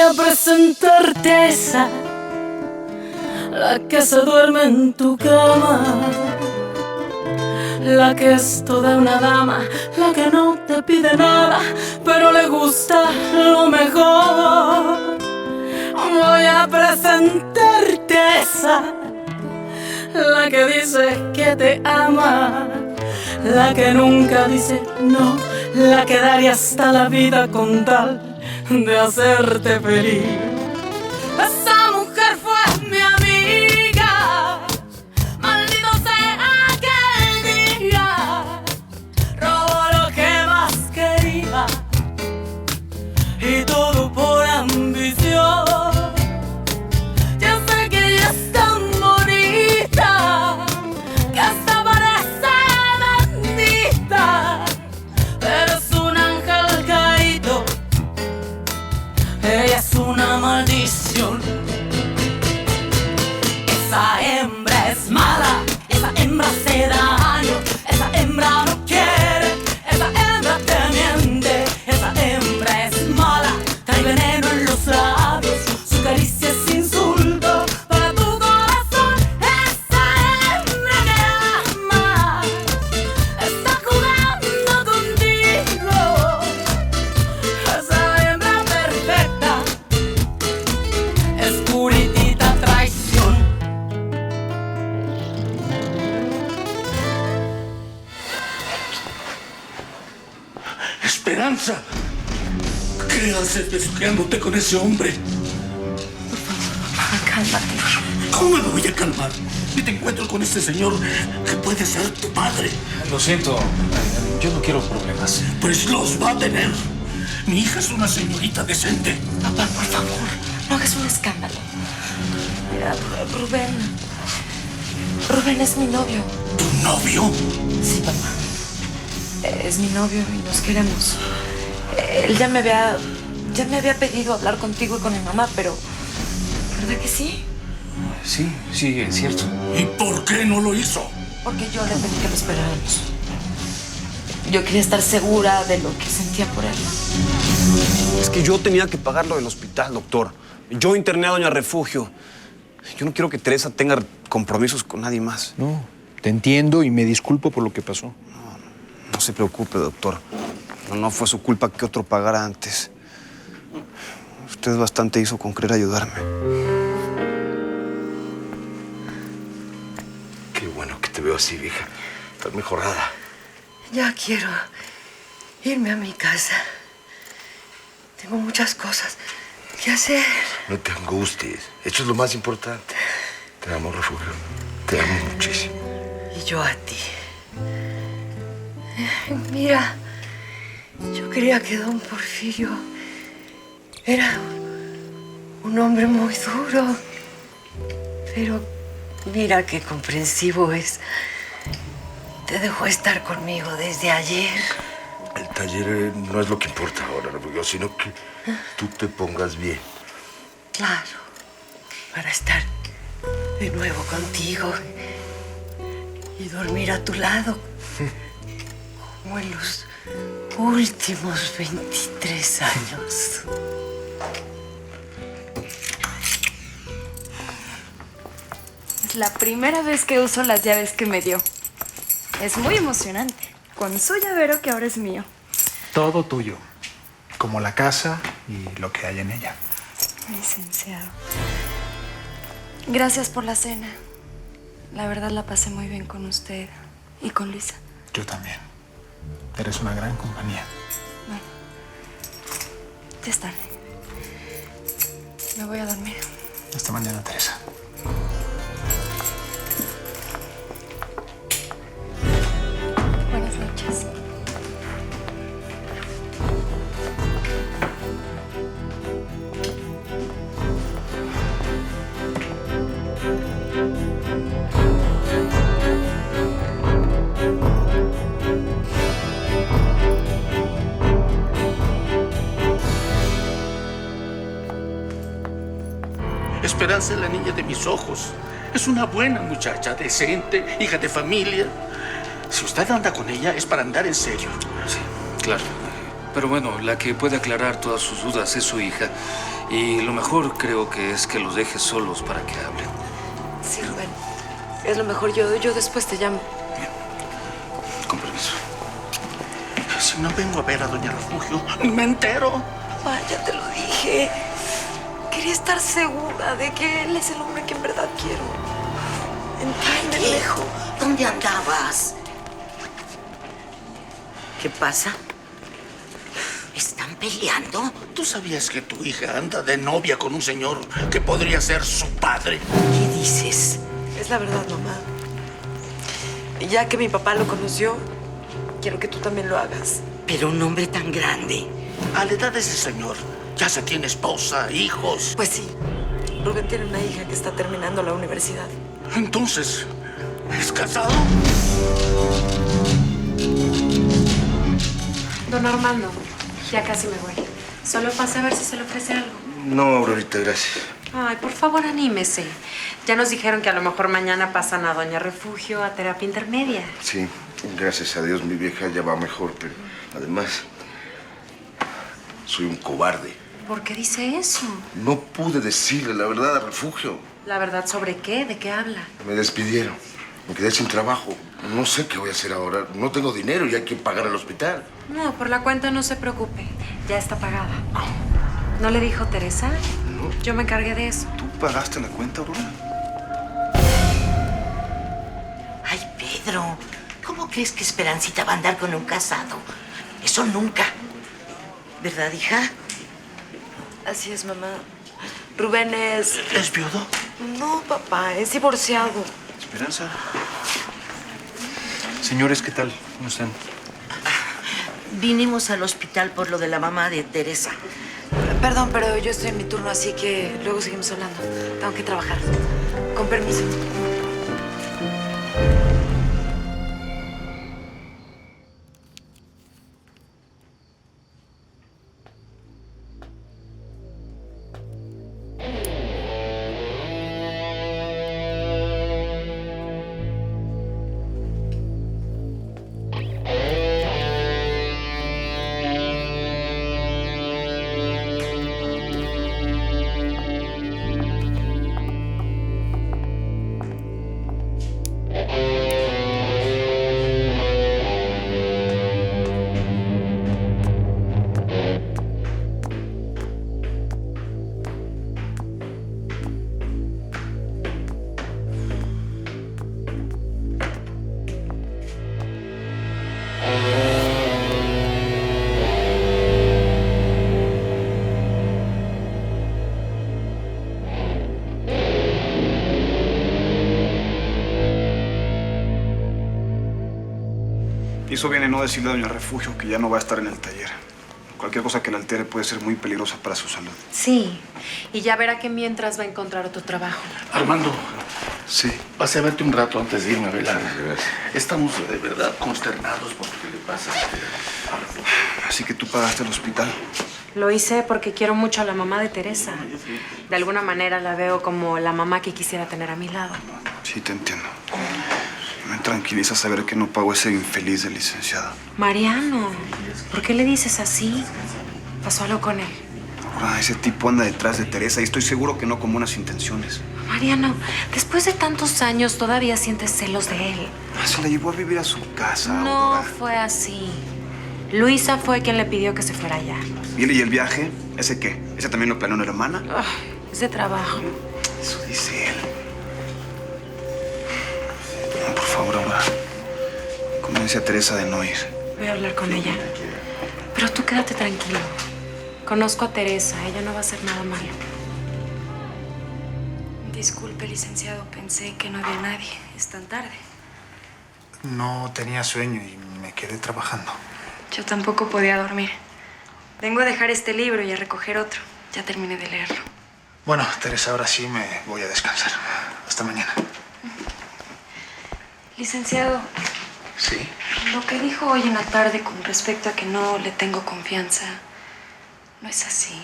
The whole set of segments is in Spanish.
a presentarte a esa, la que se duerme en tu cama, la que es toda una dama, la que no te pide nada, pero le gusta lo mejor. Voy a presentarte a esa, la que dice que te ama, la que nunca dice no, la que daría hasta la vida con tal de hacerte feliz. Esa mujer fue mi amiga, maldito sea aquel día, robó lo que más quería y todo por ambición. Ya sé que ella es tan bonita que hasta parece bendita, pero es un ángel caído, ella es una maldición. Esa hembra es mala, esa hembra hace daño, esa hembra no quiere, esa hembra te miente, esa hembra es mala, trae veneno en los labios, su caricia es insulto para tu corazón. Esa hembra que ama está jugando contigo, esa hembra perfecta es puritita traición. Esperanza, ¿qué haces besuqueándote con ese hombre? Cálmate. ¿Cómo me voy a calmar? Y te encuentro con este señor que puede ser tu padre. Lo siento, yo no quiero problemas. Pues los va a tener. Mi hija es una señorita decente. Papá, por favor, no hagas un escándalo. Mira, Rubén es mi novio. ¿Tu novio? Sí, papá. Es mi novio y nos queremos. Él ya me había pedido hablar contigo y con mi mamá, pero... ¿verdad que sí? Sí, es cierto. ¿Y por qué no lo hizo? Porque yo le pedí que lo esperáramos. Yo quería estar segura de lo que sentía por él. Es que yo tenía que pagar lo del hospital, doctor. Yo interné a doña Refugio. Yo no quiero que Teresa tenga compromisos con nadie más. No, te entiendo y me disculpo por lo que pasó. No se preocupe, doctor. No fue su culpa que otro pagara antes. Usted bastante hizo con querer ayudarme. Qué bueno que te veo así, vieja. Estás mejorada. Ya quiero irme a mi casa. Tengo muchas cosas que hacer. No te angusties. Eso es lo más importante. Te amo, Refugio. Te amo muchísimo. Y yo a ti. Mira, yo creía que don Porfirio era un hombre muy duro. Pero mira qué comprensivo es. Te dejó estar conmigo desde ayer. El taller no es lo que importa ahora, Refugio, sino que tú te pongas bien. Claro, para estar de nuevo contigo y dormir a tu lado, como en los últimos 23 años. Es la primera vez que uso las llaves que me dio. Es muy emocionante. Con su llavero que ahora es mío. Todo tuyo, como la casa y lo que hay en ella. Licenciado. Gracias por la cena. La verdad la pasé muy bien con usted y con Luisa. Yo también. Eres una gran compañía. Bueno, ya es tarde. Me voy a dormir. Hasta mañana, Teresa. Buenas noches. Esperanza es la niña de mis ojos. Es una buena muchacha, decente, hija de familia. Si usted anda con ella es para andar en serio. Sí, claro. Pero bueno, la que puede aclarar todas sus dudas es su hija. Y lo mejor creo que es que los dejes solos para que hablen. Sí, Rubén. Es lo mejor. Yo después te llamo. Con permiso. Si no vengo a ver a doña Refugio, me entero. Papá, ya te lo dije. Quería estar segura de que él es el hombre que en verdad quiero. Entiéndeme, hijo. ¿Dónde andabas? ¿Qué pasa? ¿Están peleando? ¿Tú sabías que tu hija anda de novia con un señor que podría ser su padre? ¿Qué dices? Es la verdad, mamá. Y ya que mi papá lo conoció, quiero que tú también lo hagas. Pero un hombre tan grande. A la edad de ese señor, ya se tiene esposa, hijos. Pues sí. Rubén tiene una hija que está terminando la universidad. Entonces, ¿es casado? Don Armando, ya casi me voy. Solo pasé a ver si se le ofrece algo. No, Aurorita, gracias. Ay, por favor, anímese. Ya nos dijeron que a lo mejor mañana pasan a Doña Refugio a terapia intermedia. Sí, gracias a Dios mi vieja ya va mejor, pero además soy un cobarde. ¿Por qué dice eso? No pude decirle la verdad a Refugio. ¿La verdad sobre qué? ¿De qué habla? Me despidieron, me quedé sin trabajo. No sé qué voy a hacer ahora. No tengo dinero y hay que pagar el hospital. No, por la cuenta no se preocupe. Ya está pagada. ¿No le dijo Teresa? No. Yo me encargué de eso. ¿Tú pagaste la cuenta, Aurora? Ay, Pedro, ¿cómo crees que Esperancita va a andar con un casado? Eso nunca. ¿Verdad, hija? Así es, mamá. Rubén es... ¿Es viudo? No, papá, es divorciado. Esperanza. Señores, ¿qué tal? ¿Cómo están? Vinimos al hospital por lo de la mamá de Teresa. Perdón, pero yo estoy en mi turno, así que luego seguimos hablando. Tengo que trabajar. Con permiso. Hizo bien en no decirle a doña Refugio que ya no va a estar en el taller. Cualquier cosa que la altere puede ser muy peligrosa para su salud. Sí, y ya verá que mientras va a encontrar otro trabajo. Armando, Sí. pasé a verte un rato antes de irme a velar. Estamos de verdad consternados por lo que le pasa a Refugio. Así que tú pagaste el hospital. Lo hice porque quiero mucho a la mamá de Teresa. De alguna manera la veo como la mamá que quisiera tener a mi lado. Sí, te entiendo. Me tranquiliza saber que no pago ese infeliz del licenciado. Mariano, ¿por qué le dices así? ¿Pasó algo con él? Ahora, ese tipo anda detrás de Teresa y estoy seguro que no con buenas intenciones. Mariano, después de tantos años todavía sientes celos de él. Se la llevó a vivir a su casa, No Aurora. fue así. Luisa fue quien le pidió que se fuera allá. ¿Y el viaje? ¿Ese qué? ¿Ese también lo planeó una hermana? Es de trabajo. Eso dice él. No, por favor, Aurora. Convence a Teresa de no ir. Voy a hablar con ella. Pero tú quédate tranquilo. Conozco a Teresa. Ella no va a hacer nada malo. Disculpe, licenciado. Pensé que no había nadie. Es tan tarde. No tenía sueño y me quedé trabajando. Yo tampoco podía dormir. Vengo a dejar este libro y a recoger otro. Ya terminé de leerlo. Bueno, Teresa, ahora sí me voy a descansar. Hasta mañana. Licenciado, ¿Sí? lo que dijo hoy en la tarde con respecto a que no le tengo confianza, no es así.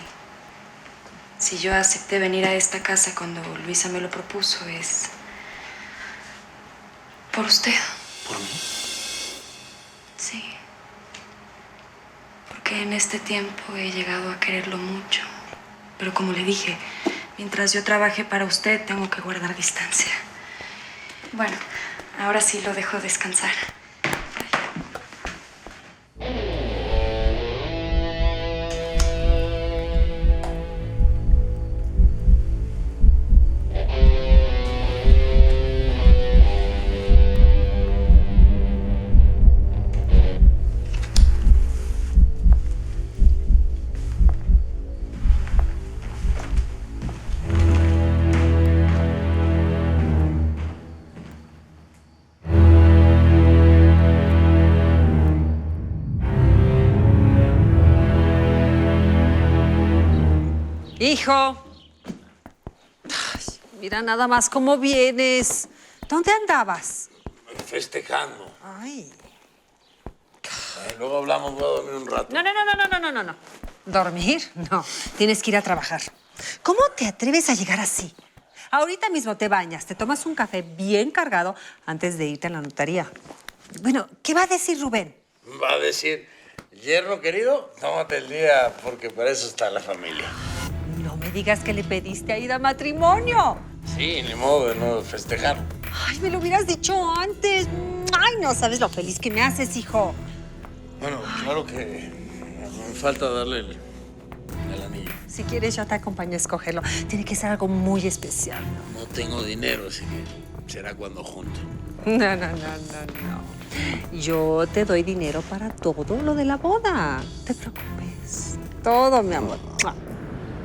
Si yo acepté venir a esta casa cuando Luisa me lo propuso, es por usted. ¿Por mí? Sí. Porque en este tiempo he llegado a quererlo mucho. Pero como le dije, mientras yo trabaje para usted, tengo que guardar distancia. Bueno, ahora sí lo dejo descansar. Hijo. Ay, mira nada más cómo vienes. ¿Dónde andabas? Festejando. Ay. Luego hablamos, voy a dormir un rato. No. ¿Dormir? No. Tienes que ir a trabajar. ¿Cómo te atreves a llegar así? Ahorita mismo te bañas, te tomas un café bien cargado antes de irte a la notaría. Bueno, ¿qué va a decir Rubén? Va a decir, yerno querido, tómate el día porque para eso está la familia. No me digas que le pediste a Ida matrimonio. Sí, ni modo de no festejar. Ay, me lo hubieras dicho antes. Ay, no sabes lo feliz que me haces, hijo. Bueno, claro que me falta darle el anillo. Si quieres, yo te acompaño a escogerlo. Tiene que ser algo muy especial. No tengo dinero, así que será cuando junto. No. Yo te doy dinero para todo lo de la boda. No te preocupes. Todo, mi amor.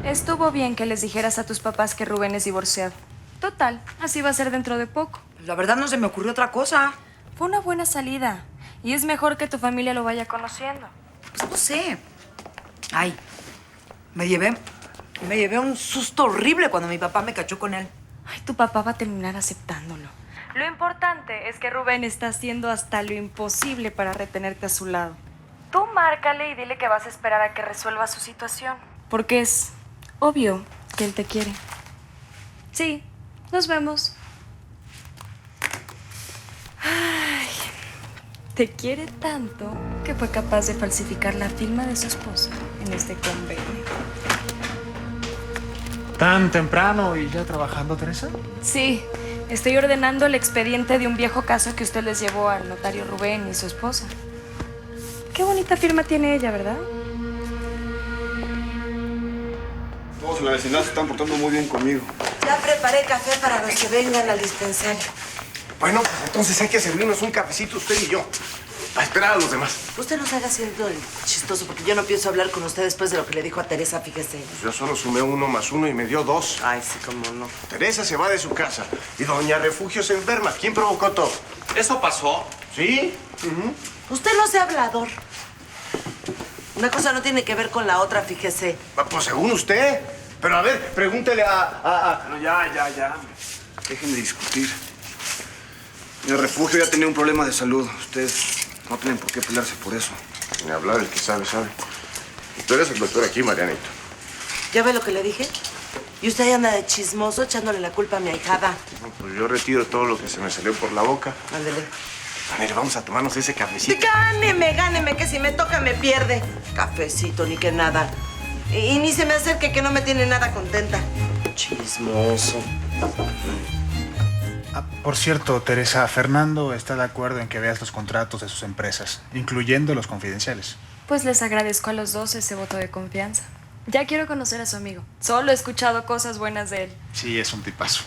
Estuvo bien que les dijeras a tus papás que Rubén es divorciado. Total, así va a ser dentro de poco. La verdad no se me ocurrió otra cosa. Fue una buena salida. Y es mejor que tu familia lo vaya conociendo. Pues no sé. Ay, me llevé un susto horrible cuando mi papá me cachó con él. Ay, tu papá va a terminar aceptándolo. Lo importante es que Rubén está haciendo hasta lo imposible para retenerte a su lado. Tú márcale y dile que vas a esperar a que resuelva su situación. Porque es obvio que él te quiere. Sí, nos vemos. Ay, te quiere tanto que fue capaz de falsificar la firma de su esposa en este convenio. ¿Tan temprano y ya trabajando, Teresa? Sí, estoy ordenando el expediente de un viejo caso que usted les llevó al notario Rubén y su esposa. Qué bonita firma tiene ella, ¿verdad? Todos en la vecindad se están portando muy bien conmigo. Ya preparé café para los que vengan al dispensario. Bueno, pues entonces hay que servirnos un cafecito usted y yo. A esperar a los demás. Usted no se haga siendo el chistoso, porque yo no pienso hablar con usted después de lo que le dijo a Teresa, fíjese. Pues yo solo sumé 1 más 1 y me dio 2. Ay, sí, cómo no. Teresa se va de su casa y doña Refugio se enferma. ¿Quién provocó todo? ¿Eso pasó? ¿Sí? Usted no sea hablador. Una cosa no tiene que ver con la otra, fíjese. Pues según usted. Pero a ver, pregúntele a... No, ya. Dejen de discutir. El Refugio ya tenía un problema de salud. Ustedes no tienen por qué pelearse por eso. Ni hablar, el que sabe, sabe. Tú eres el doctor aquí, Marianito. ¿Ya ve lo que le dije? Y usted ahí anda de chismoso echándole la culpa a mi ahijada. No, pues yo retiro todo lo que se me salió por la boca. Ándele. A ver, vamos a tomarnos ese cafecito. Gáneme, que si me toca me pierde. Cafecito, ni que nada. Y ni se me acerque, que no me tiene nada contenta. Chismoso. Por cierto, Teresa, Fernando está de acuerdo en que veas los contratos de sus empresas, incluyendo los confidenciales. Pues les agradezco a los dos ese voto de confianza. Ya quiero conocer a su amigo. Solo he escuchado cosas buenas de él. Sí, es un tipazo.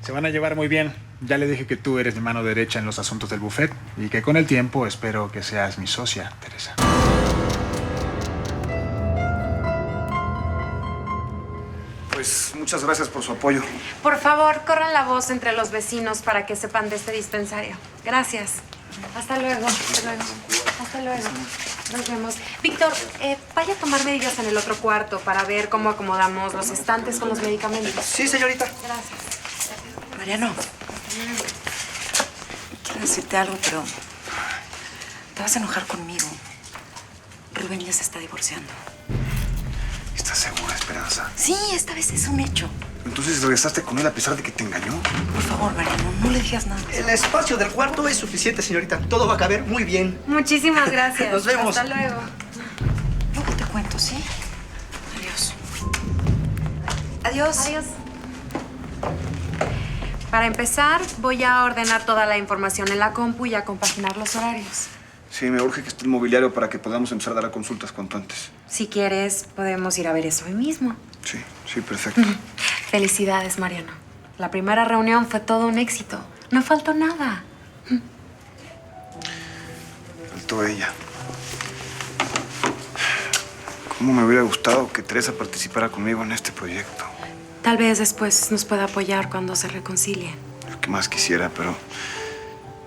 Se van a llevar muy bien. Ya le dije que tú eres mi mano derecha en los asuntos del buffet y que con el tiempo espero que seas mi socia, Teresa. Pues muchas gracias por su apoyo. Por favor, corran la voz entre los vecinos para que sepan de este dispensario. Gracias. Hasta luego. Hasta luego. Nos vemos. Víctor, vaya a tomar medidas en el otro cuarto para ver cómo acomodamos los estantes con los medicamentos. Sí, señorita. Gracias. Mariano, quiero decirte algo, pero te vas a enojar conmigo. Rubén ya se está divorciando. ¿Estás segura, Esperanza? Sí, esta vez es un hecho. Entonces regresaste con él a pesar de que te engañó. Por favor, Mariano, no le digas nada. El espacio del cuarto es suficiente, señorita. Todo va a caber muy bien. Muchísimas gracias. Nos vemos. Hasta luego. Luego te cuento, ¿sí? Adiós. Adiós. Adiós. Para empezar, voy a ordenar toda la información en la compu y a compaginar los horarios. Sí, me urge que esté el mobiliario para que podamos empezar a dar consultas cuanto antes. Si quieres, podemos ir a ver eso hoy mismo. Sí, perfecto. Felicidades, Mariano. La primera reunión fue todo un éxito. No faltó nada. Faltó ella. ¿Cómo me hubiera gustado que Teresa participara conmigo en este proyecto? Tal vez después nos pueda apoyar cuando se reconcilien. Lo que más quisiera, pero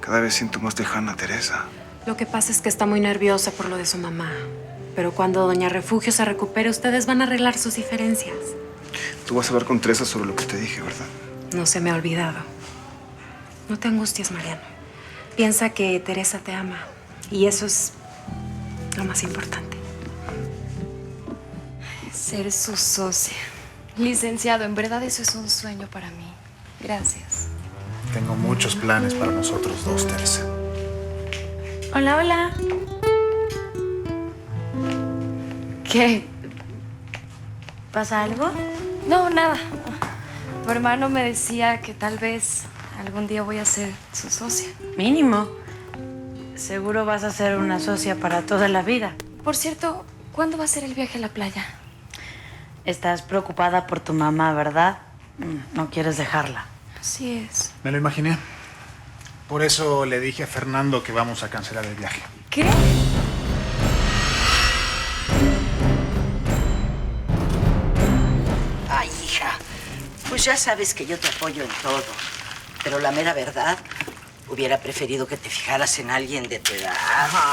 cada vez siento más lejana a Teresa. Lo que pasa es que está muy nerviosa por lo de su mamá. Pero cuando Doña Refugio se recupere, ustedes van a arreglar sus diferencias. Tú vas a hablar con Teresa sobre lo que te dije, ¿verdad? No se me ha olvidado. No te angusties, Mariano. Piensa que Teresa te ama. Y eso es lo más importante. Ser su socia. Licenciado, en verdad eso es un sueño para mí. Gracias. Tengo muchos planes para nosotros dos, Teresa. Hola, hola. ¿Qué? ¿Pasa algo? No, nada. Tu hermano me decía que tal vez algún día voy a ser su socia. Mínimo. Seguro vas a ser una socia para toda la vida. Por cierto, ¿cuándo va a ser el viaje a la playa? Estás preocupada por tu mamá, ¿verdad? No quieres dejarla. Así es. Me lo imaginé. Por eso le dije a Fernando que vamos a cancelar el viaje. ¿Qué? Ay, hija, pues ya sabes que yo te apoyo en todo. Pero la mera verdad, hubiera preferido que te fijaras en alguien de tu edad.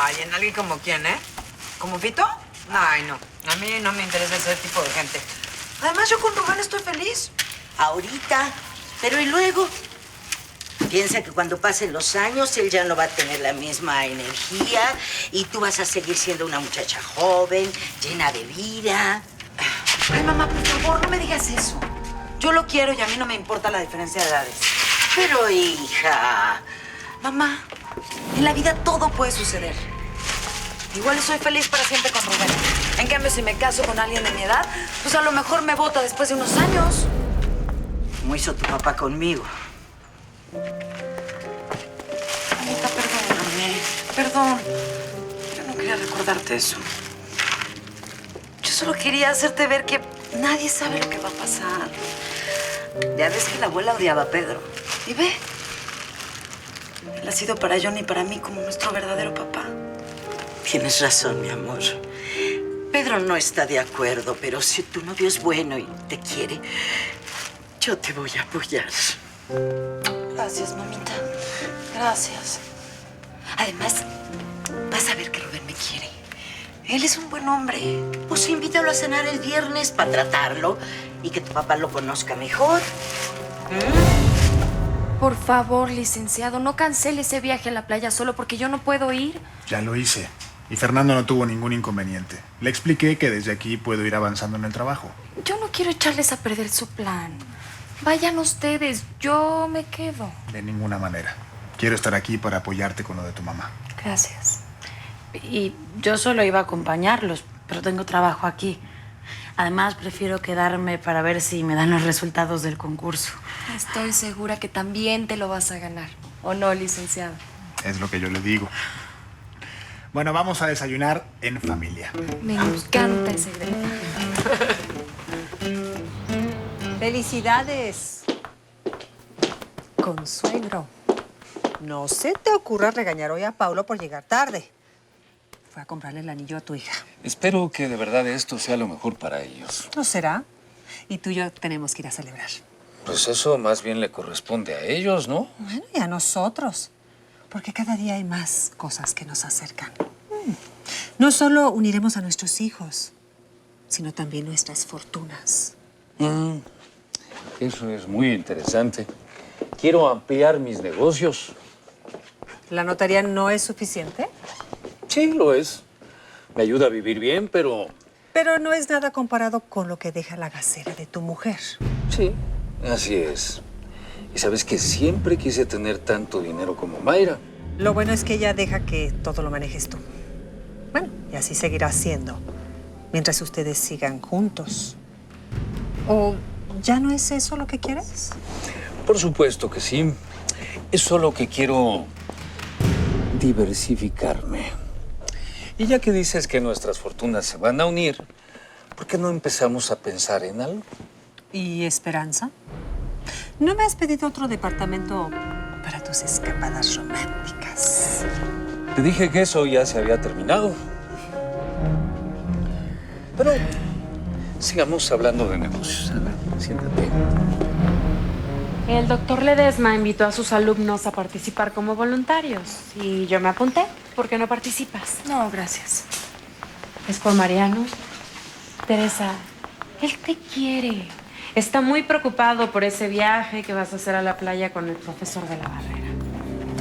Ay, ¿en alguien como quién, eh? ¿Como Fito? Ay, no. A mí no me interesa ese tipo de gente. Además, yo con Rubén estoy feliz. Ahorita, pero ¿y luego? Piensa que cuando pasen los años, él ya no va a tener la misma energía y tú vas a seguir siendo una muchacha joven, llena de vida. Ay, mamá, por favor, no me digas eso. Yo lo quiero y a mí no me importa la diferencia de edades. Pero, hija... Mamá, en la vida todo puede suceder. Igual soy feliz para siempre con Rubén. En cambio, si me caso con alguien de mi edad, pues a lo mejor me bota después de unos años. Como hizo tu papá conmigo. Anita, perdóname. Perdón. Yo no quería recordarte eso. Yo solo quería hacerte ver que nadie sabe lo que va a pasar. Ya ves que la abuela odiaba a Pedro. Y ve. Él ha sido para John y para mí como nuestro verdadero papá. Tienes razón, mi amor. Pedro no está de acuerdo, pero si tu novio es bueno y te quiere, yo te voy a apoyar. Gracias, mamita. Gracias. Además, vas a ver que Rubén me quiere. Él es un buen hombre. Pues invítalo a cenar el viernes para tratarlo y que tu papá lo conozca mejor. Por favor, licenciado, no cancele ese viaje a la playa solo porque yo no puedo ir. Ya lo hice. Y Fernando no tuvo ningún inconveniente. Le expliqué que desde aquí puedo ir avanzando en el trabajo. Yo no quiero echarles a perder su plan. Vayan ustedes, yo me quedo. De ninguna manera. Quiero estar aquí para apoyarte con lo de tu mamá. Gracias. Y yo solo iba a acompañarlos, pero tengo trabajo aquí. Además, prefiero quedarme para ver si me dan los resultados del concurso. Estoy segura que también te lo vas a ganar. ¿O no, licenciado? Es lo que yo le digo. Bueno, vamos a desayunar en familia. Me encanta ese grito. ¡Felicidades! Consuegro, no se te ocurra regañar hoy a Paulo por llegar tarde. Fue a comprarle el anillo a tu hija. Espero que de verdad esto sea lo mejor para ellos. ¿No será? Y tú y yo tenemos que ir a celebrar. Pues eso más bien le corresponde a ellos, ¿no? Bueno, y a nosotros. Porque cada día hay más cosas que nos acercan. No solo uniremos a nuestros hijos, sino también nuestras fortunas. Eso es muy interesante. Quiero ampliar mis negocios. ¿La notaría no es suficiente? Sí, lo es. Me ayuda a vivir bien, pero... Pero no es nada comparado con lo que deja la gacera de tu mujer. Sí, así es. Y sabes que siempre quise tener tanto dinero como Mayra. Lo bueno es que ella deja que todo lo manejes tú. Bueno, y así seguirá siendo, mientras ustedes sigan juntos. O ¿Ya no es eso lo que quieres? Por supuesto que sí. Es solo que quiero diversificarme. Y ya que dices que nuestras fortunas se van a unir, ¿por qué no empezamos a pensar en algo? ¿Y Esperanza? ¿No me has pedido otro departamento para tus escapadas románticas? Te dije que eso ya se había terminado. Pero sigamos hablando de negocios. A ver, siéntate. El doctor Ledesma invitó a sus alumnos a participar como voluntarios y yo me apunté. ¿Por qué no participas? No, gracias. ¿Es por Mariano? Teresa, él te quiere. Está muy preocupado por ese viaje que vas a hacer a la playa con el profesor de la Barrera.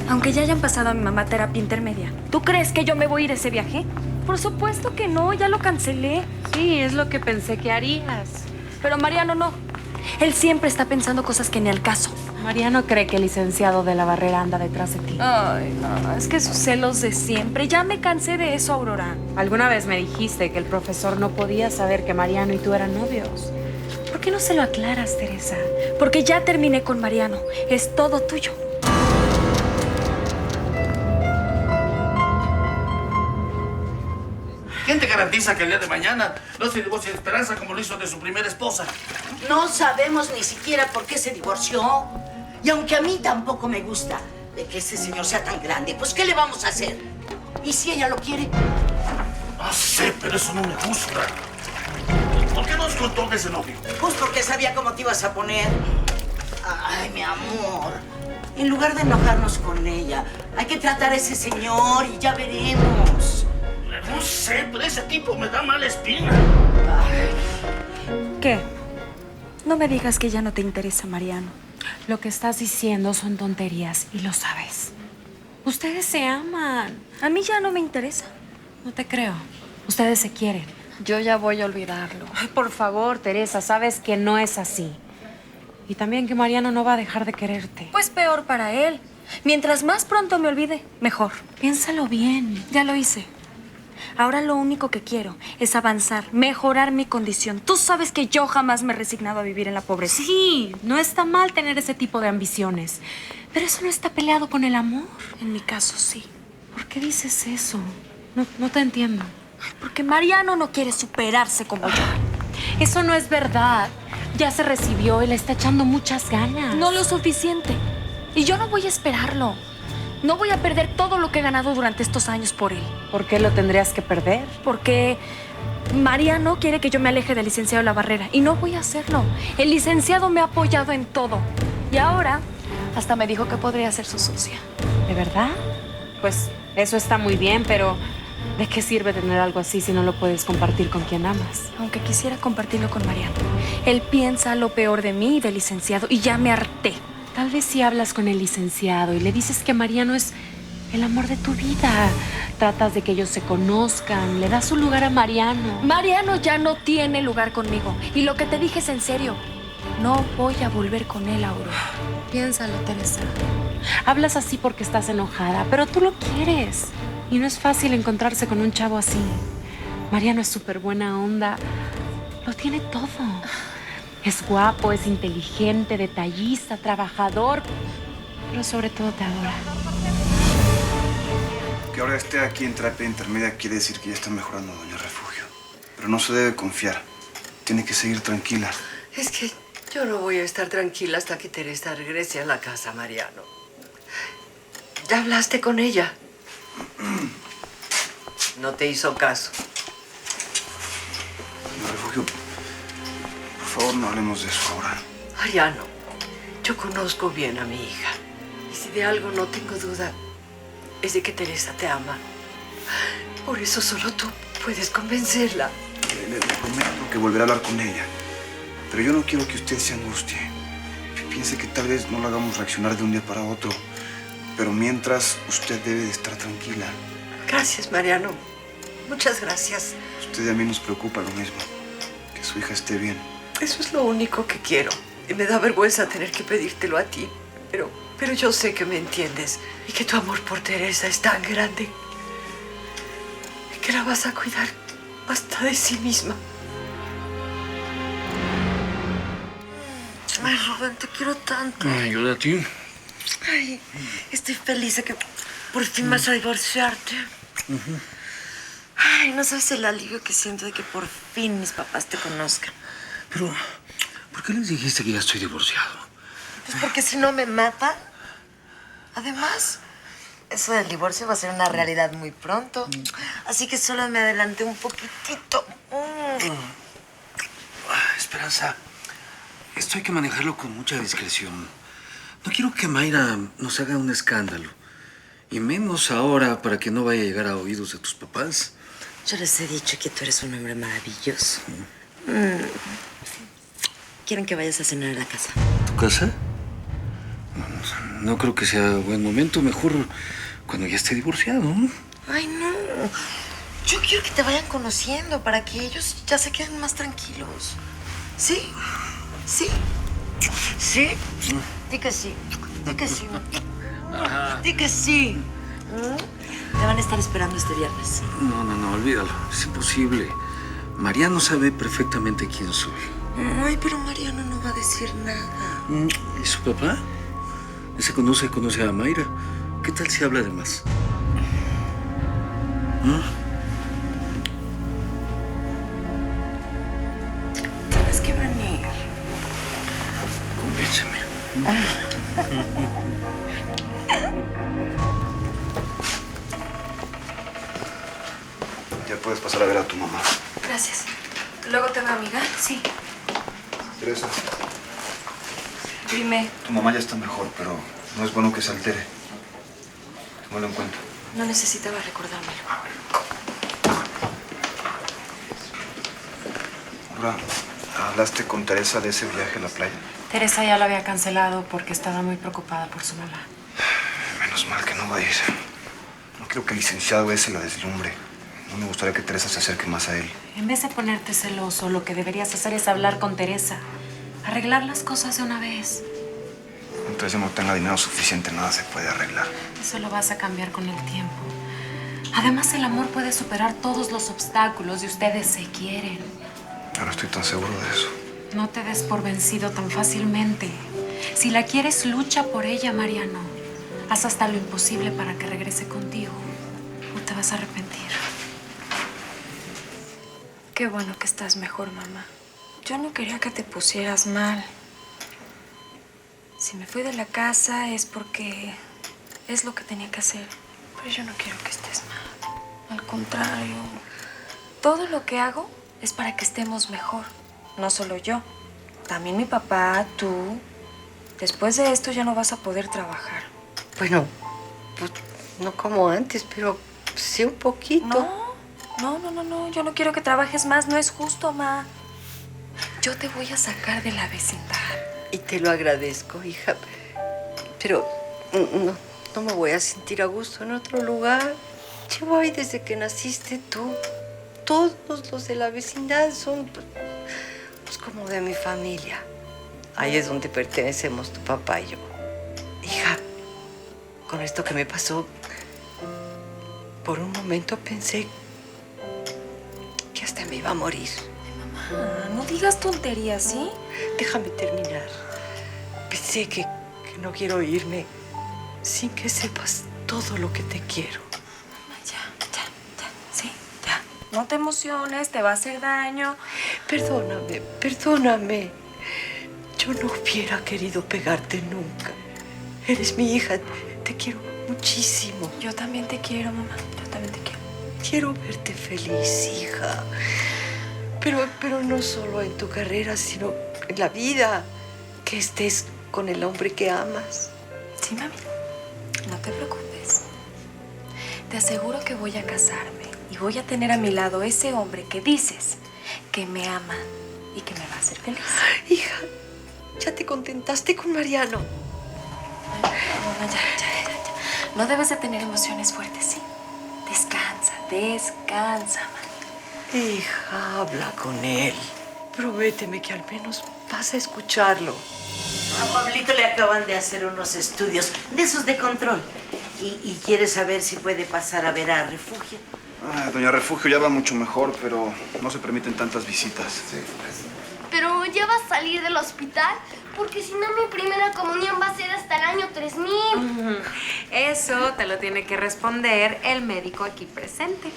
Aunque ya hayan pasado a mi mamá terapia intermedia, ¿tú crees que yo me voy a ir a ese viaje? Por supuesto que no, ya lo cancelé. Sí, es lo que pensé que harías. Pero Mariano no. Él siempre está pensando cosas que ni al caso. Mariano cree que el licenciado de la Barrera anda detrás de ti. Ay, no, es que sus celos de siempre. Ya me cansé de eso, Aurora. Alguna vez me dijiste que el profesor no podía saber que Mariano y tú eran novios. ¿Por qué no se lo aclaras, Teresa? Porque ya terminé con Mariano. Es todo tuyo. ¿Quién te garantiza que el día de mañana no se divorcie de Esperanza como lo hizo de su primera esposa? No sabemos ni siquiera por qué se divorció. Y aunque a mí tampoco me gusta de que ese señor sea tan grande, pues ¿qué le vamos a hacer? ¿Y si ella lo quiere? No sé, pero eso no me gusta. ¿Por qué no os contó de ese novio? Pues porque sabía cómo te ibas a poner. Ay, mi amor. En lugar de enojarnos con ella, hay que tratar a ese señor y ya veremos. No sé, pero ese tipo me da mala espina. ¿Qué? No me digas que ya no te interesa Mariano. Lo que estás diciendo son tonterías y lo sabes. Ustedes se aman. A mí ya no me interesa. No te creo. Ustedes se quieren. Yo ya voy a olvidarlo. Ay, por favor, Teresa, sabes que no es así. Y también que Mariano no va a dejar de quererte. Pues peor para él. Mientras más pronto me olvide, mejor. Piénsalo bien. Ya lo hice. Ahora lo único que quiero es avanzar, mejorar mi condición. Tú sabes que yo jamás me he resignado a vivir en la pobreza. Sí, no está mal tener ese tipo de ambiciones. Pero eso no está peleado con el amor. En mi caso, sí. ¿Por qué dices eso? No te entiendo. Porque Mariano no quiere superarse como yo. Eso no es verdad. Ya se recibió y le está echando muchas ganas. No lo suficiente. Y yo no voy a esperarlo. No voy a perder todo lo que he ganado durante estos años por él. ¿Por qué lo tendrías que perder? Porque Mariano quiere que yo me aleje del licenciado de la Barrera y no voy a hacerlo. El licenciado me ha apoyado en todo. Y ahora hasta me dijo que podría ser su socia. ¿De verdad? Pues eso está muy bien, pero ¿de qué sirve tener algo así si no lo puedes compartir con quien amas? Aunque quisiera compartirlo con Mariano. Él piensa lo peor de mí y del licenciado y ya me harté. Tal vez si hablas con el licenciado y le dices que Mariano es el amor de tu vida. Tratas de que ellos se conozcan, le das su lugar a Mariano. Mariano ya no tiene lugar conmigo. Y lo que te dije es en serio. No voy a volver con él, Aurora. Piénsalo, Teresa. Hablas así porque estás enojada, pero tú lo quieres. Y no es fácil encontrarse con un chavo así. Mariano es súper buena onda. Lo tiene todo. Es guapo, es inteligente, detallista, trabajador, pero sobre todo te adora. Que ahora esté aquí en terapia intermedia quiere decir que ya está mejorando Doña Refugio. Pero no se debe confiar. Tiene que seguir tranquila. Es que yo no voy a estar tranquila hasta que Teresa regrese a la casa, Mariano. ¿Ya hablaste con ella? No te hizo caso. Doña Refugio, por favor, no hablemos de eso ahora. Mariano, yo conozco bien a mi hija. Y si de algo no tengo duda, es de que Teresa te ama. Por eso solo tú puedes convencerla. Le prometo que volveré a hablar con ella. Pero yo no quiero que usted se angustie. Piense que tal vez no la hagamos reaccionar de un día para otro. Pero mientras, usted debe de estar tranquila. Gracias, Mariano. Muchas gracias. Usted y a mí nos preocupa lo mismo. Que su hija esté bien. Eso es lo único que quiero. Y me da vergüenza tener que pedírtelo a ti. Pero yo sé que me entiendes. Y que tu amor por Teresa es tan grande. Y que la vas a cuidar hasta de sí misma. Ay, Rubén, te quiero tanto. Ay, yo a ti. Ay, estoy feliz de que por fin vas a divorciarte. Ay, no sabes el alivio que siento de que por fin mis papás te conozcan. Pero, ¿por qué les dijiste que ya estoy divorciado? Pues porque si no me mata. Además, eso del divorcio va a ser una realidad muy pronto. Así que solo me adelanté un poquitito. Esperanza, esto hay que manejarlo con mucha discreción. No quiero que Mayra nos haga un escándalo. Y menos ahora para que no vaya a llegar a oídos de tus papás. Yo les he dicho que tú eres un hombre maravilloso. Quieren que vayas a cenar a la casa. ¿Tu casa? No creo que sea buen momento. Mejor cuando ya esté divorciado. Ay, no. Yo quiero que te vayan conociendo para que ellos ya se queden más tranquilos. ¿Sí? ¿Sí? ¿Sí? Di que sí. Di que sí. Di que sí. Te van a estar esperando este viernes. No, olvídalo. Es imposible. Mariano sabe perfectamente quién soy. Ay, pero Mariano no va a decir nada. ¿Y su papá? Ese conoce a Mayra. ¿Qué tal si habla de más? Tienes que venir. Convénceme. Ya puedes pasar a ver a tu mamá. Gracias. ¿Luego te veo, amiga? Sí. Teresa, Dime, tu mamá ya está mejor, pero no es bueno que se altere. Tómalo en cuenta. no necesitaba recordármelo. Ahora, ¿hablaste con Teresa de ese viaje a la playa? Teresa ya lo había cancelado porque estaba muy preocupada por su mamá. Menos mal que no va a ir. No quiero que el licenciado ese la deslumbre. No me gustaría que Teresa se acerque más a él. En vez de ponerte celoso, lo que deberías hacer es hablar con Teresa. Arreglar las cosas de una vez. Mientras yo no tenga dinero suficiente, nada se puede arreglar. Eso lo vas a cambiar con el tiempo. Además, el amor puede superar todos los obstáculos y ustedes se quieren. Yo no estoy tan seguro de eso. No te des por vencido tan fácilmente. Si la quieres, lucha por ella, Mariano. Haz hasta lo imposible para que regrese contigo. No te vas a arrepentir. Qué bueno que estás mejor, mamá. Yo no quería que te pusieras mal. Si me fui de la casa es porque es lo que tenía que hacer. Pero yo no quiero que estés mal. Al contrario, todo lo que hago es para que estemos mejor. No solo yo, también mi papá, tú. Después de esto ya no vas a poder trabajar. Bueno, pues no como antes, pero sí un poquito. No, yo no quiero que trabajes más, no es justo, ma. Yo te voy a sacar de la vecindad. Y te lo agradezco, hija. Pero no me voy a sentir a gusto en otro lugar. Llevo ahí desde que naciste tú. Todos los de la vecindad son pues como de mi familia. Ahí es donde pertenecemos tu papá y yo. Hija, con esto que me pasó, por un momento pensé que hasta me iba a morir. Mamá, no digas tonterías, ¿sí? Déjame terminar. Pensé que no quiero irme sin que sepas todo lo que te quiero. Mamá, ya, sí, ya. No te emociones, te va a hacer daño. Perdóname. Yo no hubiera querido pegarte nunca. Eres mi hija, te quiero muchísimo. Yo también te quiero, mamá, yo también te quiero. Quiero verte feliz, hija. Pero no solo en tu carrera, sino en la vida. Que estés con el hombre que amas. Sí, mami. No te preocupes. Te aseguro que voy a casarme y voy a tener a mi lado ese hombre que dices que me ama y que me va a hacer feliz. Hija, ¿ya te contentaste con Mariano? No, ya. No debes de tener emociones fuertes, ¿sí? Descansa, mami. Hija, habla con él. Prométeme que al menos vas a escucharlo. A Pablito le acaban de hacer unos estudios de esos de control. Y quiere saber si puede pasar a ver a Refugio. Doña Refugio ya va mucho mejor, pero no se permiten tantas visitas. ¿Pero ya va a salir del hospital? Porque si no, mi primera comunión va a ser hasta el año 3000. Eso te lo tiene que responder el médico aquí presente.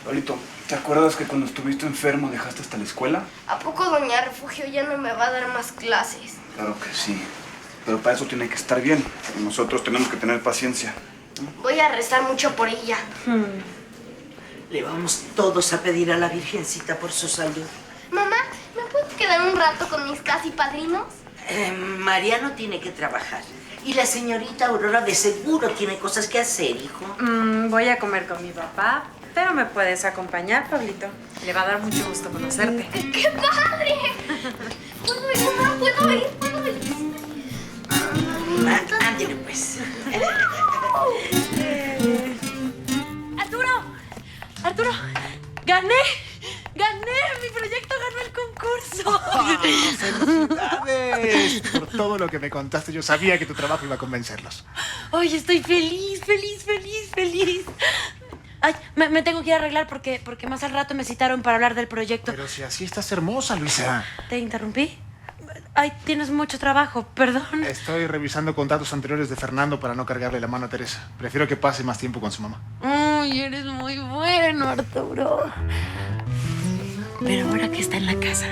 Pablito, ¿te acuerdas que cuando estuviste enfermo dejaste hasta la escuela? ¿A poco doña Refugio ya no me va a dar más clases? Claro que sí. Pero para eso tiene que estar bien. Y nosotros tenemos que tener paciencia. Voy a rezar mucho por ella. Le vamos todos a pedir a la Virgencita por su salud. Mamá, ¿me puedo quedar un rato con mis casi padrinos? Mariano tiene que trabajar. Y la señorita Aurora de seguro tiene cosas que hacer, hijo. Voy a comer con mi papá, pero me puedes acompañar, Pablito. Le va a dar mucho gusto conocerte. ¡Qué padre! ¿Puedo ir, mamá? ¿Puedo ir? ¿Puedo ir? Ándale, pues. ¡Arturo! ¡Arturo! ¡Gané! ¡Gané! ¡Mi proyecto ganó el concurso! ¡Felicidades! Por todo lo que me contaste, yo sabía que tu trabajo iba a convencerlos. Oye, estoy feliz. Ay, me tengo que ir a arreglar porque más al rato me citaron para hablar del proyecto. Pero si así estás hermosa, Luisa. ¿Te interrumpí? Ay, tienes mucho trabajo, perdón. Estoy revisando contratos anteriores de Fernando para no cargarle la mano a Teresa. Prefiero que pase más tiempo con su mamá. Ay, eres muy bueno, Arturo. Pero ahora que está en la casa,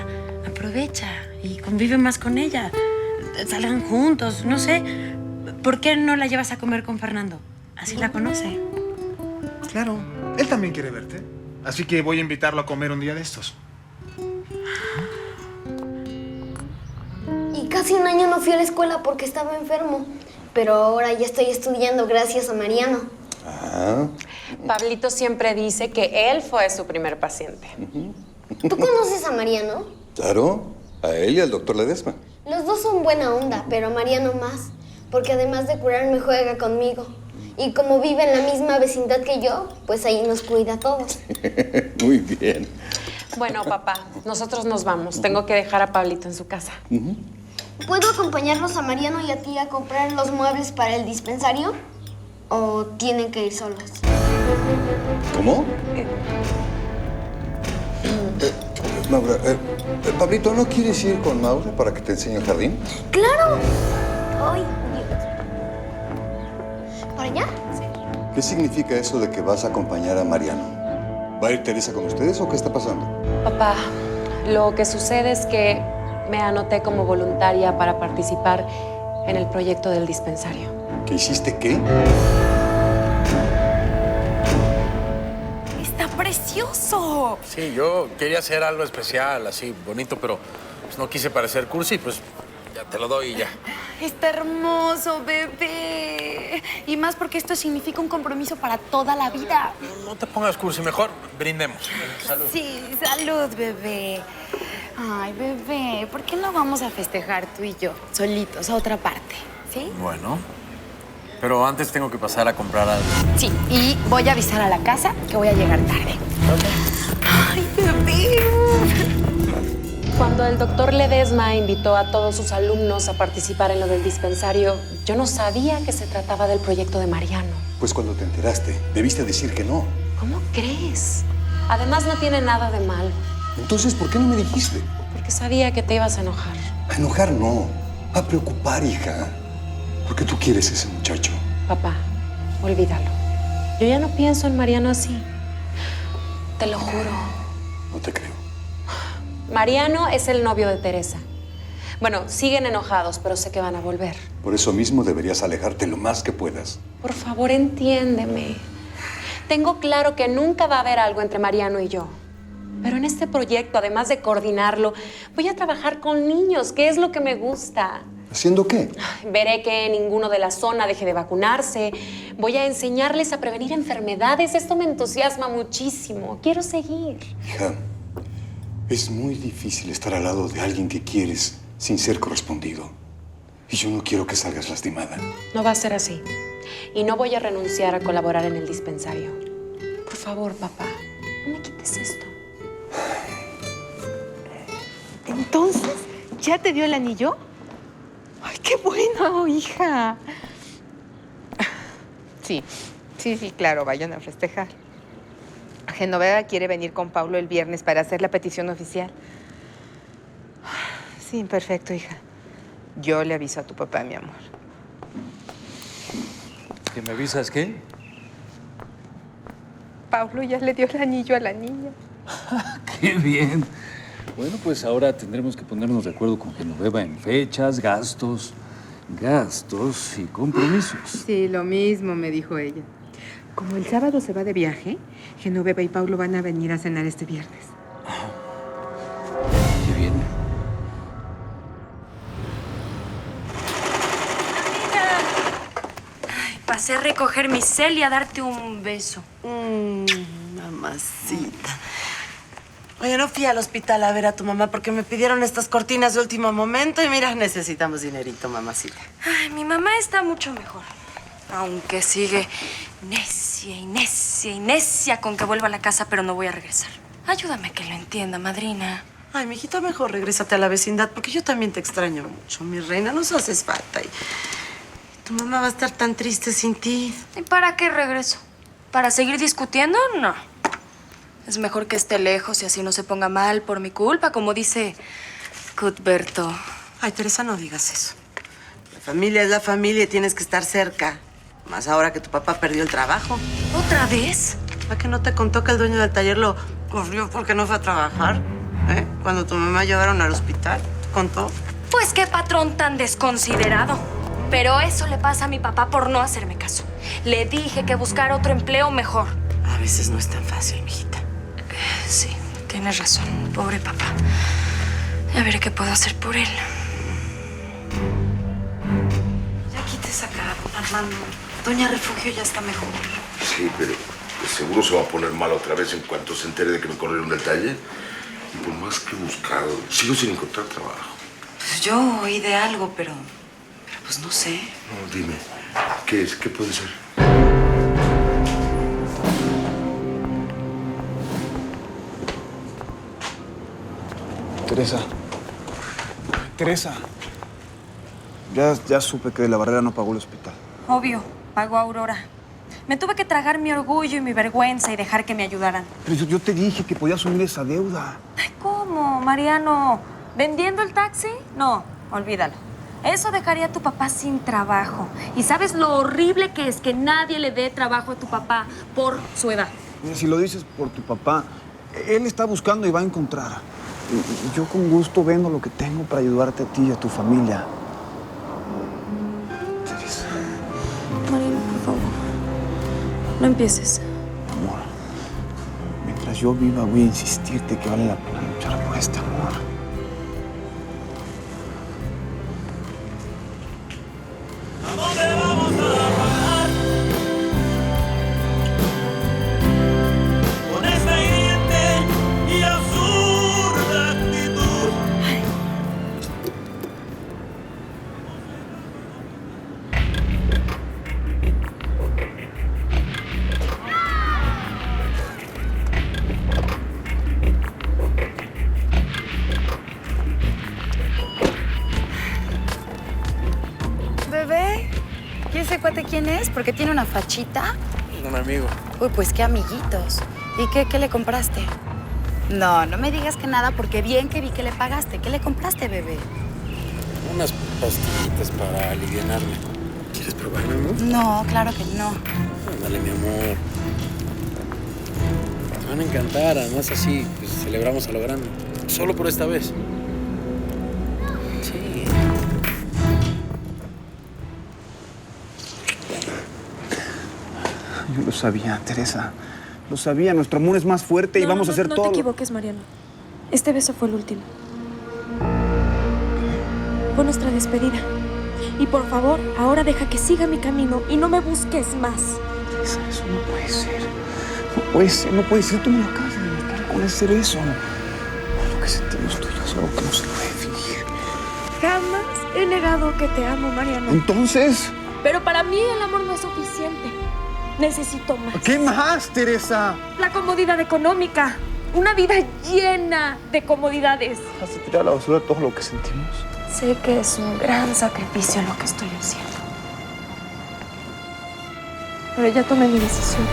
aprovecha y convive más con ella. Salgan juntos, no sé. ¿Por qué no la llevas a comer con Fernando? Así la conoce. Claro, él también quiere verte. Así que voy a invitarlo a comer un día de estos. Y casi un año no fui a la escuela porque estaba enfermo. Pero ahora ya estoy estudiando gracias a Mariano. Ah. Pablito siempre dice que él fue su primer paciente. ¿Tú conoces a Mariano? Claro, a él y al doctor Ledesma. Los dos son buena onda, pero Mariano más. Porque además de curarme, juega conmigo. Y como vive en la misma vecindad que yo, pues ahí nos cuida a todos. Muy bien. Bueno, papá, nosotros nos vamos. Tengo que dejar a Pablito en su casa. ¿Puedo acompañarlos a Mariano y a ti a comprar los muebles para el dispensario? ¿O tienen que ir solos? ¿Cómo? Maura, Pablito, ¿no quieres ir con Maura para que te enseñe el jardín? ¡Claro! ¡Ay, Dios! ¿Para allá? Sí. ¿Qué significa eso de que vas a acompañar a Mariano? ¿Va a ir Teresa con ustedes o qué está pasando? Papá, lo que sucede es que me anoté como voluntaria para participar en el proyecto del dispensario. ¿Qué hiciste qué? ¡Está precioso! Sí, yo quería hacer algo especial, así, bonito, pero pues, no quise parecer cursi, pues ya te lo doy y ya. Está hermoso, bebé. Y más porque esto significa un compromiso para toda la vida. No te pongas cursi, mejor brindemos. Salud. Sí, salud, bebé. Ay, bebé, ¿por qué no vamos a festejar tú y yo, solitos, a otra parte? ¿Sí? Bueno, pero antes tengo que pasar a comprar algo. Sí, y voy a avisar a la casa que voy a llegar tarde. Ay, bebé. Cuando el doctor Ledesma invitó a todos sus alumnos a participar en lo del dispensario, yo no sabía que se trataba del proyecto de Mariano. Pues cuando te enteraste, debiste decir que no. ¿Cómo crees? Además, no tiene nada de malo. Entonces, ¿por qué no me dijiste? Porque sabía que te ibas a enojar. A enojar no, a preocupar, hija. ¿Por qué tú quieres a ese muchacho? Papá, olvídalo. Yo ya no pienso en Mariano así. Te lo juro. No te creo. Mariano es el novio de Teresa. Bueno, siguen enojados, pero sé que van a volver. Por eso mismo deberías alejarte lo más que puedas. Por favor, entiéndeme. Tengo claro que nunca va a haber algo entre Mariano y yo. Pero en este proyecto, además de coordinarlo, voy a trabajar con niños, que es lo que me gusta. ¿Haciendo qué? Veré que ninguno de la zona deje de vacunarse. Voy a enseñarles a prevenir enfermedades. Esto me entusiasma muchísimo. Quiero seguir. Hija, es muy difícil estar al lado de alguien que quieres sin ser correspondido. Y yo no quiero que salgas lastimada. No va a ser así. Y no voy a renunciar a colaborar en el dispensario. Por favor, papá, no me quites esto. Entonces, ¿ya te dio el anillo? ¡Ay, qué bueno, hija! Sí, claro, vayan a festejar. Genoveva quiere venir con Pablo el viernes para hacer la petición oficial. Sí, perfecto, hija. Yo le aviso a tu papá, mi amor. ¿Que me avisas qué? Pablo ya le dio el anillo a la niña. ¡Qué bien! Bueno, pues ahora tendremos que ponernos de acuerdo con Genoveva en fechas, gastos y compromisos. Sí, lo mismo me dijo ella. Como el sábado se va de viaje, Genoveva y Pablo van a venir a cenar este viernes. Qué bien. Pasé a recoger mi cel y a darte un beso. Mamacita. Oye, no fui al hospital a ver a tu mamá porque me pidieron estas cortinas de último momento y mira, necesitamos dinerito, mamacita. Ay, mi mamá está mucho mejor. Aunque sigue necia y necia y necia con que vuelva a la casa, pero no voy a regresar. Ayúdame a que lo entienda, madrina. Ay, mijita, mejor regrésate a la vecindad porque yo también te extraño mucho, mi reina. Nos haces falta y tu mamá va a estar tan triste sin ti. ¿Y para qué regreso? ¿Para seguir discutiendo? No. Es mejor que esté lejos y así no se ponga mal por mi culpa, como dice Cuthberto. Ay, Teresa, no digas eso. La familia es la familia y tienes que estar cerca. Más ahora que tu papá perdió el trabajo. ¿Otra vez? ¿A que no te contó que el dueño del taller lo corrió porque no fue a trabajar? ¿Eh? Cuando tu mamá llevaron al hospital. ¿Te contó? Pues qué patrón tan desconsiderado. Pero eso le pasa a mi papá por no hacerme caso. Le dije que buscara otro empleo mejor. A veces no es tan fácil, mijita. Sí, tienes razón. Pobre papá. Ya veré qué puedo hacer por él. Ya quites acá, Armando. Doña Refugio ya está mejor. Sí, pero seguro se va a poner mal otra vez en cuanto se entere de que me corrieron del taller. Y por más que he buscado, sigo sin encontrar trabajo. Pues yo oí de algo, pero pues no sé. No, dime, ¿qué es? ¿Qué puede ser? Teresa. Ya supe que de la Barrera no pagó el hospital. Obvio, pagó Aurora. Me tuve que tragar mi orgullo y mi vergüenza y dejar que me ayudaran. Pero yo te dije que podía asumir esa deuda. Ay, ¿cómo, Mariano? ¿Vendiendo el taxi? No, olvídalo. Eso dejaría a tu papá sin trabajo. ¿Y sabes lo horrible que es que nadie le dé trabajo a tu papá por su edad? Mira, si lo dices por tu papá, él está buscando y va a encontrar. Y yo con gusto vendo lo que tengo para ayudarte a ti y a tu familia. Teresa. Mariano, por favor. No empieces. Amor, mientras yo viva voy a insistirte que vale la pena luchar por este amor. Con esta hiriente y absurda actitud. Bebé, ¿y ese cuate quién es? ¿Porque tiene una fachita? Un amigo. Uy, pues qué amiguitos. ¿Y qué le compraste? No, no me digas que nada, porque bien que vi que le pagaste. ¿Qué le compraste, bebé? Unas pastillitas para alivianarme. ¿Quieres probar, mi amor? No, claro que no. Ándale, mi amor. Te van a encantar. Además, así pues, celebramos a lo grande. Solo por esta vez. Sí. Yo lo sabía, Teresa. Lo sabía. Nuestro amor es más fuerte y vamos a hacer todo. No te equivoques, Mariano. Este beso fue el último. Fue nuestra despedida. Y por favor, ahora deja que siga mi camino y no me busques más. Teresa, eso no puede ser. No puede ser, no puede ser. Tú me lo acabas de demostrar con ese beso. Lo que sentimos tú y yo es algo que no se puede fingir. Jamás he negado que te amo, Mariano. Entonces, Pero para mí el amor no es suficiente. Necesito más. ¿qué más, Teresa? La comodidad económica. Una vida llena de comodidades. ¿Vas a tirar a la basura todo lo que sentimos? Sé que es un gran sacrificio lo que estoy haciendo. Pero ya tomé mi decisión.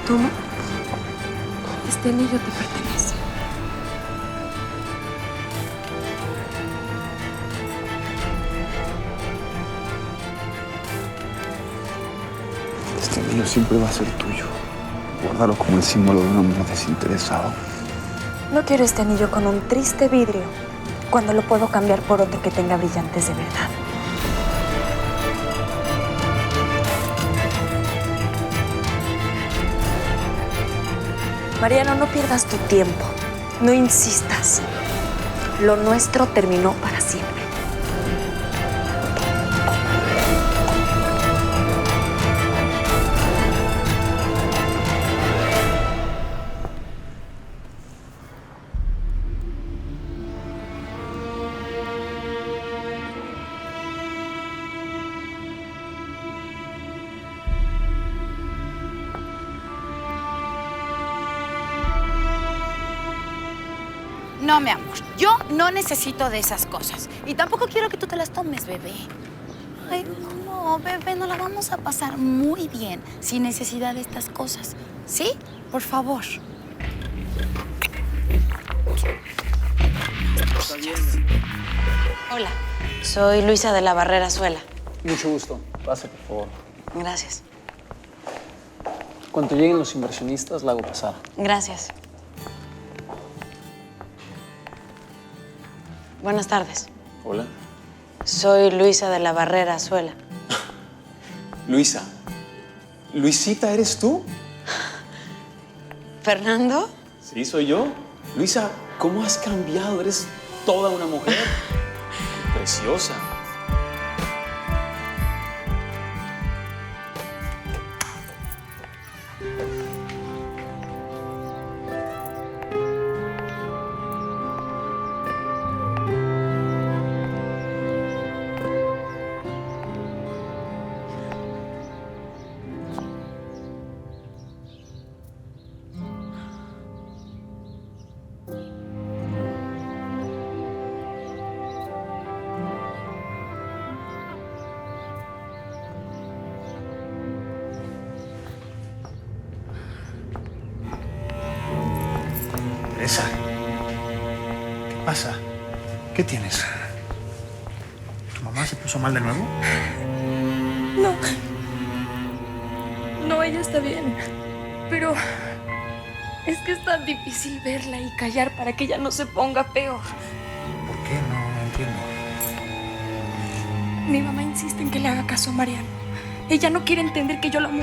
Toma Este anillo te pertenece. Este anillo siempre va a ser tuyo. Guárdalo como el símbolo de un amor desinteresado. No quiero este anillo con un triste vidrio, cuando lo puedo cambiar por otro que tenga brillantes de verdad. Mariano, no pierdas tu tiempo. No insistas. Lo nuestro terminó para siempre. No, mi amor, yo no necesito de esas cosas. Y tampoco quiero que tú te las tomes, bebé. Ay, no, bebé, nos la vamos a pasar muy bien sin necesidad de estas cosas. ¿Sí? Por favor. Hola, soy Luisa de la Barrera Suela. Mucho gusto. Pase, por favor. Gracias. Cuando lleguen los inversionistas, la hago pasar. Gracias. Buenas tardes. Hola. Soy Luisa de la Barrera Suela. Luisa. ¿Luisita eres tú? ¿Fernando? Sí, soy yo. Luisa, ¿cómo has cambiado? Eres toda una mujer. Preciosa. Teresa, ¿qué pasa? ¿Qué tienes? ¿Tu mamá se puso mal de nuevo? No. No, ella está bien. Pero es que es tan difícil verla y callar para que ella no se ponga peor. ¿Por qué? No entiendo. Mi mamá insiste en que le haga caso a Mariano. Ella no quiere entender que yo la amo.